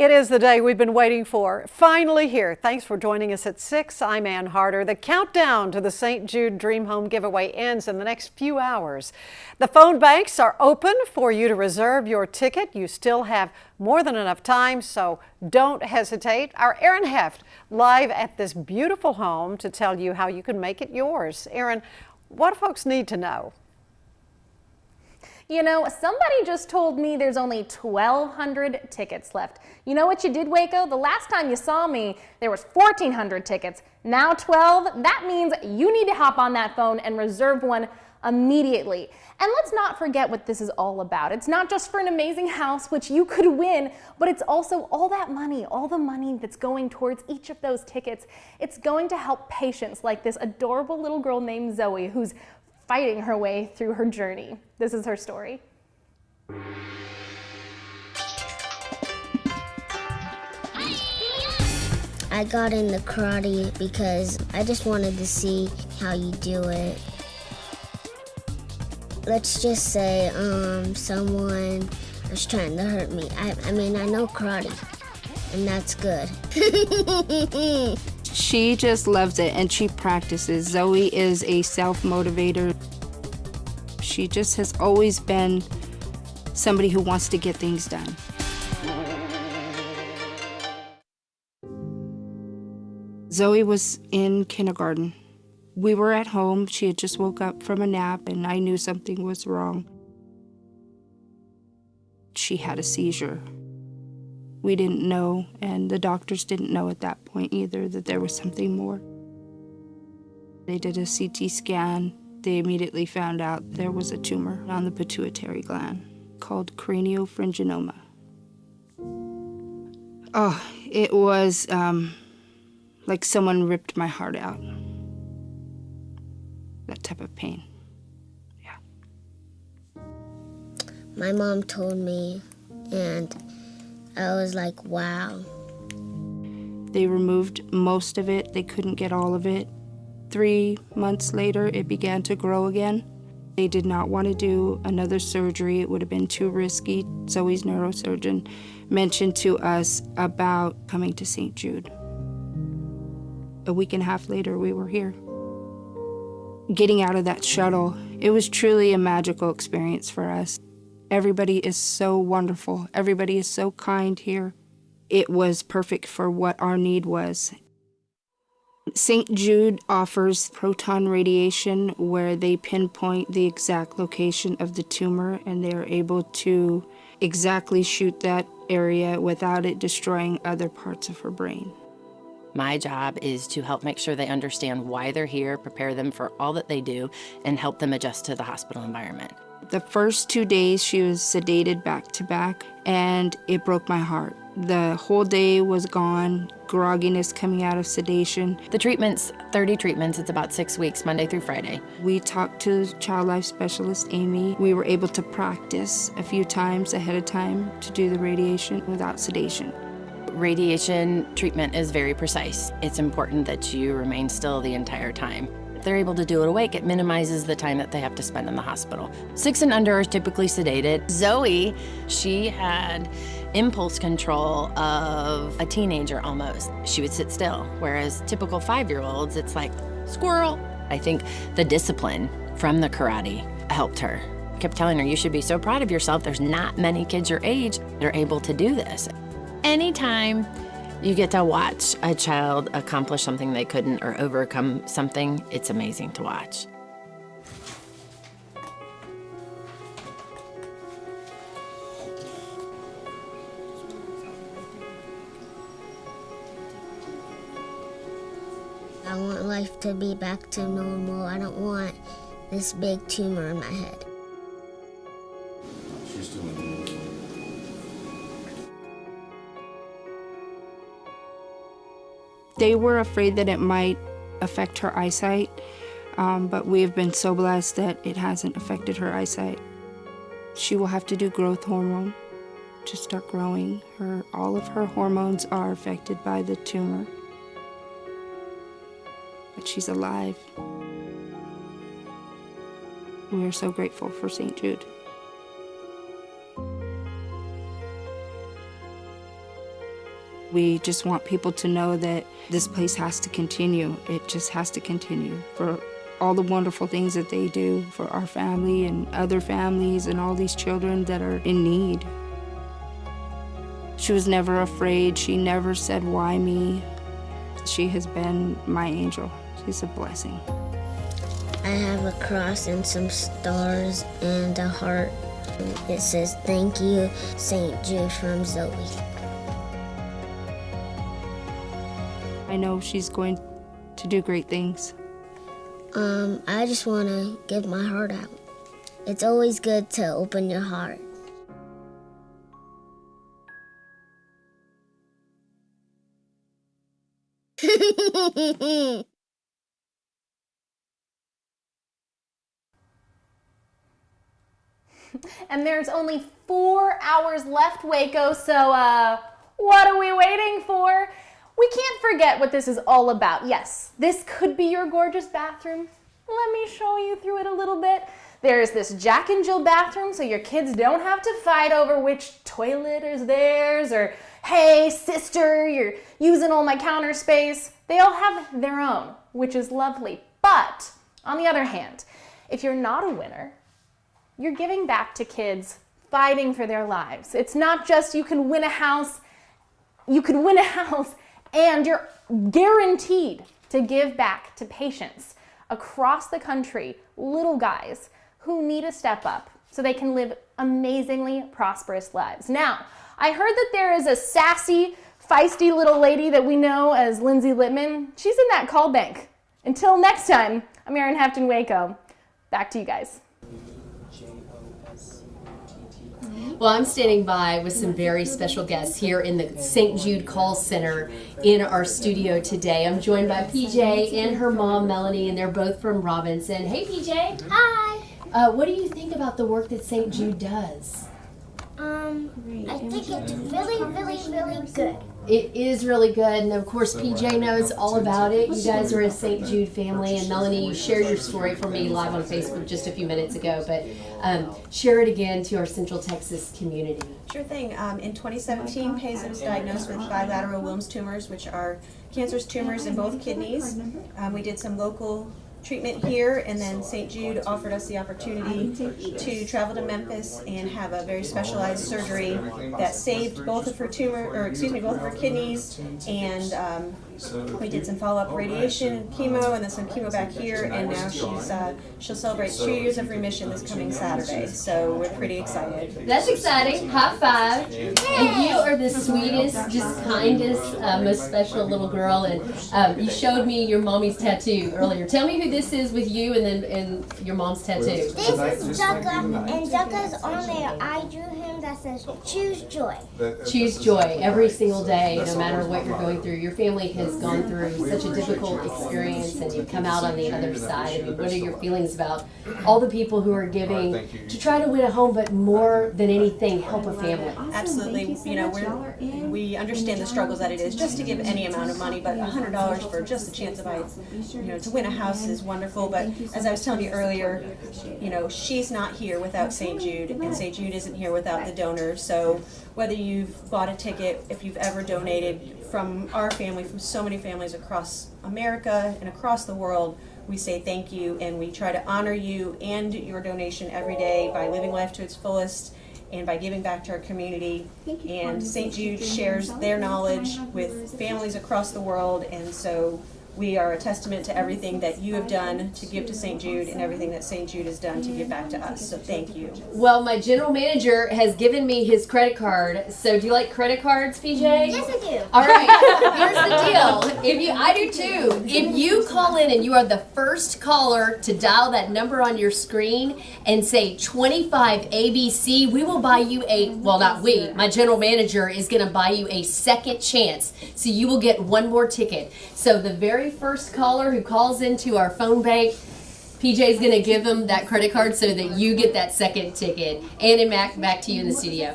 It is the day we've been waiting for. Finally here. Thanks for joining us at 6. I'm Ann Harder. The countdown to the St. Jude Dream Home giveaway ends in the next few hours. The phone banks are open for you to reserve your ticket. You still have more than enough time, so don't hesitate. Our Erin Heft live at this beautiful home to tell you how you can make it yours. Erin, what do folks need to know? You know, somebody just told me there's only 1,200 tickets left. You know what you did, Waco? The last time you saw me, there was 1,400 tickets. Now 12. That means you need to hop on that phone and reserve one immediately. And let's not forget what this is all about. It's not just for an amazing house, which you could win, but it's also all that money, all the money that's going towards each of those tickets. It's going to help patients like this adorable little girl named Zoe, who's fighting her way through her journey. This is her story. I got into karate because I just wanted to see how you do it. Let's just say someone was trying to hurt me. I mean, I know karate, and that's good. She just loves it and she practices. Zoe is a self-motivator. She just has always been somebody who wants to get things done. Zoe was in kindergarten. We were at home. She had just woke up from a nap and I knew something was wrong. She had a seizure. We didn't know, and the doctors didn't know at that point either, that there was something more. They did a CT scan. They immediately found out there was a tumor on the pituitary gland called craniopharyngioma. Oh, it was like someone ripped my heart out. That type of pain, yeah. My mom told me, and I was like, wow. They removed most of it. They couldn't get all of it. 3 months later, it began to grow again. They did not want to do another surgery. It would have been too risky. Zoe's neurosurgeon mentioned to us about coming to St. Jude. A week and a half later, we were here. Getting out of that shuttle, it was truly a magical experience for us. Everybody is so wonderful. Everybody is so kind here. It was perfect for what our need was. St. Jude offers proton radiation where they pinpoint the exact location of the tumor and they are able to exactly shoot that area without it destroying other parts of her brain. My job is to help make sure they understand why they're here, prepare them for all that they do, and help them adjust to the hospital environment. The first 2 days she was sedated back to back, and it broke my heart. The whole day was gone, grogginess coming out of sedation. The treatment's 30 treatments. It's about 6 weeks, Monday through Friday. We talked to child life specialist Amy. We were able to practice a few times ahead of time to do the radiation without sedation. Radiation treatment is very precise. It's important that you remain still the entire time. If they're able to do it awake, it minimizes the time that they have to spend in the hospital. 6 and under are typically sedated. Zoe, she had impulse control of a teenager almost. She would sit still, whereas typical 5-year-olds, it's like, squirrel. I think the discipline from the karate helped her. I kept telling her, you should be so proud of yourself. There's not many kids your age that are able to do this. Anytime you get to watch a child accomplish something they couldn't or overcome something, it's amazing to watch. I want life to be back to normal. I don't want this big tumor in my head. She's doing good. They were afraid that it might affect her eyesight, but we have been so blessed that it hasn't affected her eyesight. She will have to do growth hormone to start growing. All of her hormones are affected by the tumor, but she's alive. We are so grateful for St. Jude. We just want people to know that this place has to continue. It just has to continue for all the wonderful things that they do for our family and other families and all these children that are in need. She was never afraid. She never said, "Why me?" She has been my angel. She's a blessing. I have a cross and some stars and a heart. It says, "Thank you, St. Jude from Zoe." I know she's going to do great things. I just want to give my heart out. It's always good to open your heart. And there's only 4 hours left, Waco, so what are we waiting for? We can't forget what this is all about. Yes, this could be your gorgeous bathroom. Let me show you through it a little bit. There's this Jack and Jill bathroom, so your kids don't have to fight over which toilet is theirs, or, "Hey, sister, you're using all my counter space." They all have their own, which is lovely. But, on the other hand, if you're not a winner, you're giving back to kids fighting for their lives. It's not just you can win a house, and you're guaranteed to give back to patients across the country, little guys who need to step up so they can live amazingly prosperous lives. Now, I heard that there is a sassy, feisty little lady that we know as Lindsay Littman. She's in that call bank. Until next time, I'm Erin Hefton Waco. Back to you guys. Well, I'm standing by with some very special guests here in the St. Jude Call Center in our studio today. I'm joined by PJ and her mom, Melanie, and they're both from Robinson. Hey, PJ. Hi. What do you think about the work that St. Jude does? I think it's really, really, really good. It is really good, and of course PJ knows all about it. You guys are a St. Jude family, and Melanie, you shared your story for me live on Facebook just a few minutes ago, but share it again to our Central Texas community. Sure thing. In 2017, Paisley was diagnosed with bilateral Wilms tumors, which are cancerous tumors in both kidneys. We did some local treatment here, and then St. Jude offered us the opportunity to travel to Memphis and have a very specialized surgery that saved both of her kidneys, and we did some follow-up radiation and chemo, and then some chemo back here, and now she'll celebrate 2 years of remission this coming Saturday, so we're pretty excited. That's exciting. High five. And you are the sweetest, just kindest, most special little girl, and you showed me your mommy's tattoo earlier. Tell me who this is with you and your mom's tattoo. This is Jugga, and Jugga's on there. I drew him that says, "Choose joy." Choose joy every single day, no matter what you're going through. Your family has gone through such a difficult experience, and you've come out on the other side. I mean, what are your feelings about all the people who are giving to try to win a home, but more than anything, help a family? Absolutely. You know, we understand the struggles that it is just to give any amount of money, but $100 for just a chance of to win a house is wonderful. But as I was telling you earlier, she's not here without St. Jude, and St. Jude isn't here without the donors. So whether you've bought a ticket, if you've ever donated, from our family, from so many families across America and across the world, we say thank you, and we try to honor you and your donation every day by living life to its fullest and by giving back to our community. And St. Jude shares their knowledge with families across the world, and so we are a testament to everything that you have done to give to St. Jude and everything that St. Jude has done to give back to us. So thank you. Well, my general manager has given me his credit card. So do you like credit cards, PJ? Yes, I do. All right. Here's the deal. I do too. If you call in and you are the first caller to dial that number on your screen and say 25 ABC, we will buy you my general manager is going to buy you a second chance. So you will get one more ticket. So the very first caller who calls into our phone bank, PJ's going to give them that credit card so that you get that second ticket. And back to you in the studio.